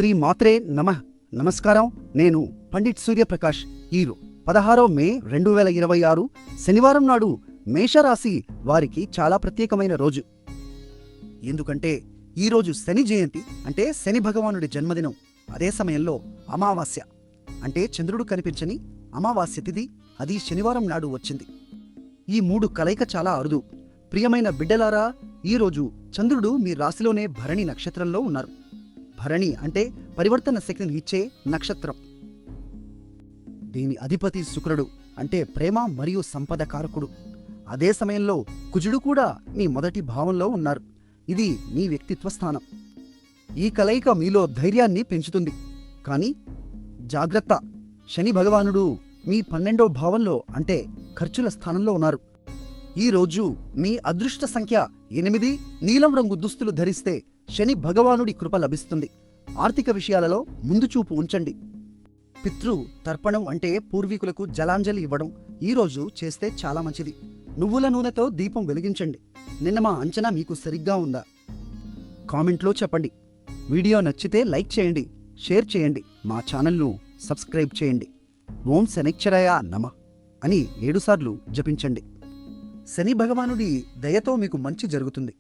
శ్రీ మాత్రే నమః. నమస్కారం. నేను పండిట్ సూర్యప్రకాష్. ఈరు 16 మే 2026 శనివారం నాడు మేషరాశి వారికి చాలా ప్రత్యేకమైన రోజు. ఎందుకంటే ఈరోజు శని జయంతి, అంటే శని భగవానుడి జన్మదినం. అదే సమయంలో అమావాస్య, అంటే చంద్రుడు కనిపించని అమావాస్య తిథి, అది శనివారం నాడు వచ్చింది. ఈ మూడు కలయిక చాలా అరుదు. ప్రియమైన బిడ్డలారా, ఈరోజు చంద్రుడు మీ రాశిలోనే భరణి నక్షత్రంలో ఉన్నారు. భరణి అంటే పరివర్తన శక్తిని ఇచ్చే నక్షత్రం. దీని అధిపతి శుక్రుడు, అంటే ప్రేమ మరియు సంపద కారకుడు. అదే సమయంలో కుజుడు కూడా మీ మొదటి భావంలో ఉన్నారు. ఇది మీ వ్యక్తిత్వ స్థానం. ఈ కలయిక మీలో ధైర్యాన్ని పెంచుతుంది. కానీ జాగ్రత్త, శని భగవానుడు మీ 12వ భావంలో, అంటే ఖర్చుల స్థానంలో ఉన్నారు. ఈరోజు మీ అదృష్ట సంఖ్య 8. నీలం రంగు దుస్తులు ధరిస్తే శని భగవానుడి కృప లభిస్తుంది. ఆర్థిక విషయాలలో ముందు చూపు ఉంచండి. పితృ తర్పణం, అంటే పూర్వీకులకు జలాంజలి ఇవ్వడం ఈరోజు చేస్తే చాలా మంచిది. నువ్వుల నూనెతో దీపం వెలిగించండి. నిన్న మా అంచనా మీకు సరిగ్గా ఉందా? కామెంట్లో చెప్పండి. వీడియో నచ్చితే లైక్ చేయండి, షేర్ చేయండి, మా ఛానల్ను సబ్స్క్రైబ్ చేయండి. ఓం శనిశ్చరాయ నమః అని 7 సార్లు జపించండి. శని భగవానుడి దయతో మీకు మంచి జరుగుతుంది.